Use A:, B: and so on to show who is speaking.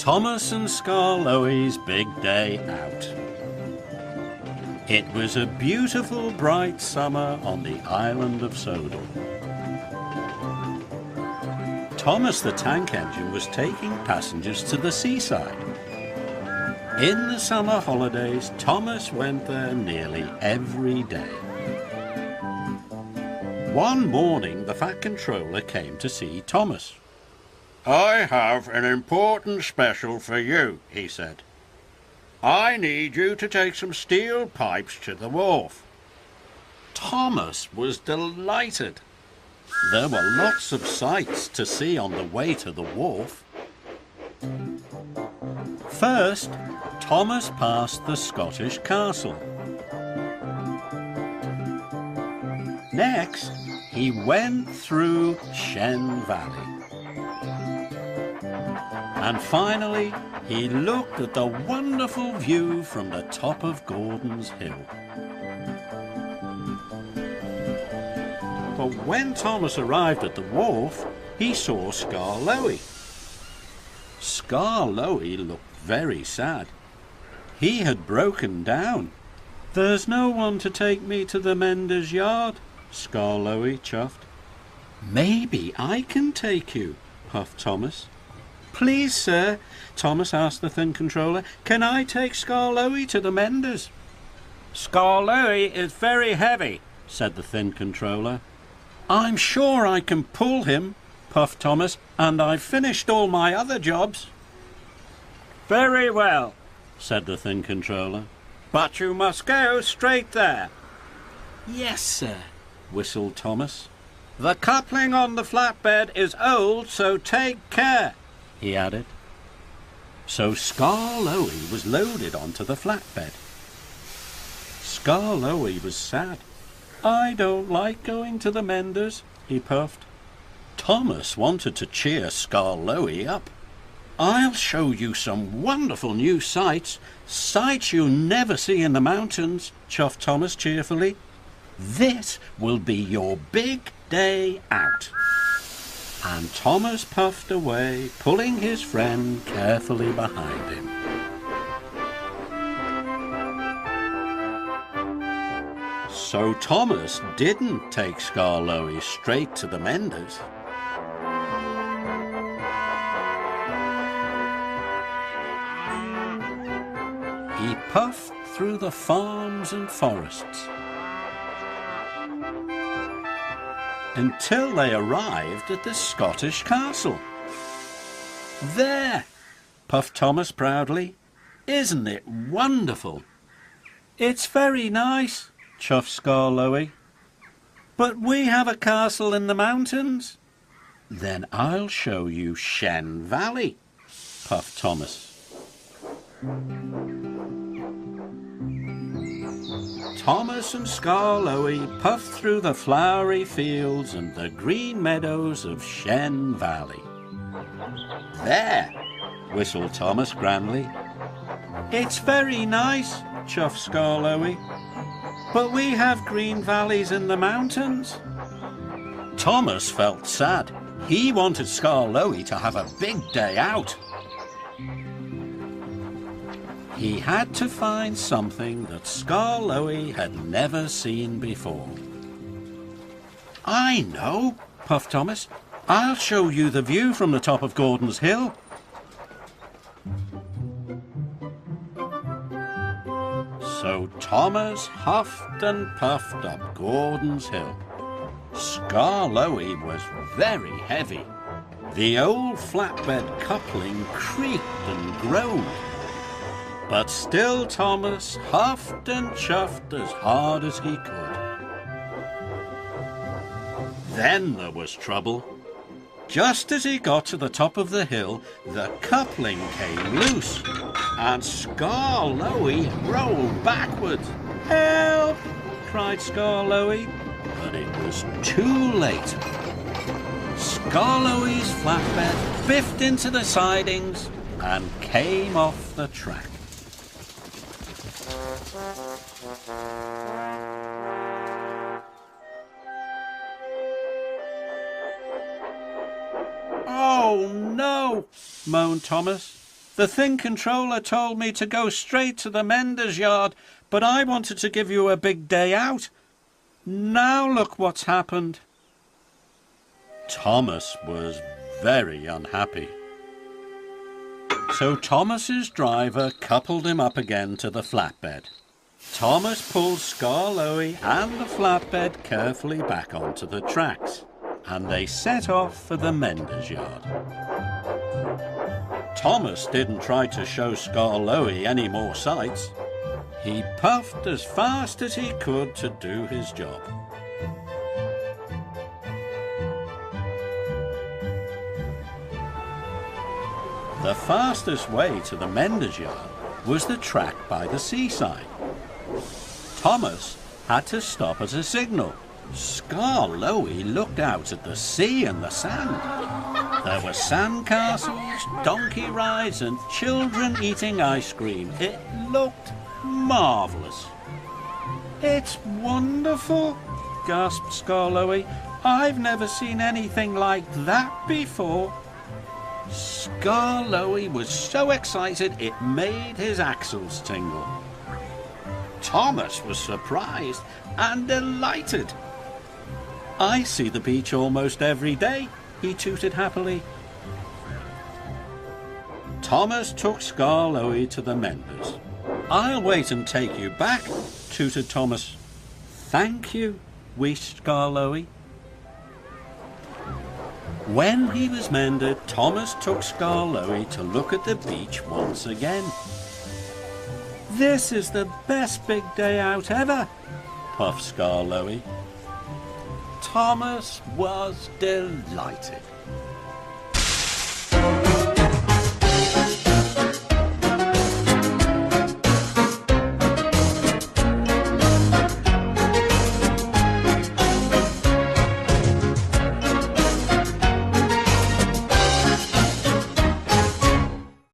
A: Thomas and Skarloey's big day out. It was a beautiful bright summer on the island of Sodor. Thomas the tank engine was taking passengers to the seaside. In the summer holidays, Thomas went there nearly every day. One morning, the Fat Controller came to see Thomas. "I have an important special for you," he said. "I need you to take some steel pipes to the wharf." Thomas was delighted. There were lots of sights to see on the way to the wharf. First, Thomas passed the Scottish castle. Next, he went through Shen Valley. And finally, he looked at the wonderful view from the top of Gordon's Hill. But when Thomas arrived at the wharf, he saw Skarloey. Skarloey looked very sad. He had broken down. "There's no one to take me to the mender's yard," Skarloey chuffed. "Maybe I can take you," puffed Thomas. "Please, sir," Thomas asked the Thin Controller, "can I take Skarloey to the menders?" "Skarloey is very heavy," said the Thin Controller. "I'm sure I can pull him," puffed Thomas, "and I've finished all my other jobs." "Very well," said the Thin Controller, "but you must go straight there." "Yes, sir," whistled Thomas. "The coupling on the flatbed is old, so take care," he added. So Skarloey was loaded onto the flatbed. Skarloey was sad. "I don't like going to the menders," he puffed. Thomas wanted to cheer Skarloey up. "I'll show you some wonderful new sights you'll never see in the mountains," chuffed Thomas cheerfully. "This will be your big day out." And Thomas puffed away, pulling his friend carefully behind him. So Thomas didn't take Skarloey straight to the menders. He puffed through the farms and forests until they arrived at the Scottish castle. "There," puffed Thomas proudly. "Isn't it wonderful?" "It's very nice," chuffed Skarloey. "But we have a castle in the mountains." "Then I'll show you Shen Valley," puffed Thomas. Thomas and Skarloey puffed through the flowery fields and the green meadows of Shen Valley. "There," whistled Thomas grandly. "It's very nice," chuffed Skarloey. "But we have green valleys in the mountains." Thomas felt sad. He wanted Skarloey to have a big day out. He had to find something that Skarloey had never seen before. "I know," puffed Thomas. "I'll show you the view from the top of Gordon's Hill." So Thomas huffed and puffed up Gordon's Hill. Skarloey was very heavy. The old flatbed coupling creaked and groaned. But still Thomas huffed and chuffed as hard as he could. Then there was trouble. Just as he got to the top of the hill, the coupling came loose, and Skarloey rolled backwards. "Help!" cried Skarloey, but it was too late. Skarloey's flatbed biffed into the sidings and came off the track. "Oh no," moaned Thomas. The thing controller told me to go straight to the mender's yard, but I wanted to give you a big day out. Now look what's happened." Thomas was very unhappy. So Thomas's driver coupled him up again to the flatbed. Thomas pulled Skarloey and the flatbed carefully back onto the tracks, and they set off for the mender's yard. Thomas didn't try to show Skarloey any more sights. He puffed as fast as he could to do his job. The fastest way to the mender's yard was the track by the seaside. Thomas had to stop at a signal. Skarloey looked out at the sea and the sand. There were sandcastles, donkey rides, and children eating ice cream. It looked marvellous. "It's wonderful," gasped Skarloey. "I've never seen anything like that before." Skarloey was so excited it made his axles tingle. Thomas was surprised and delighted. "I see the beach almost every day," he tooted happily. Thomas took Skarloey to the menders. "I'll wait and take you back," tooted Thomas. "Thank you," wheezed Skarloey. When he was mended, Thomas took Skarloey to look at the beach once again. "This is the best big day out ever," puffed Skarloey. Thomas was delighted.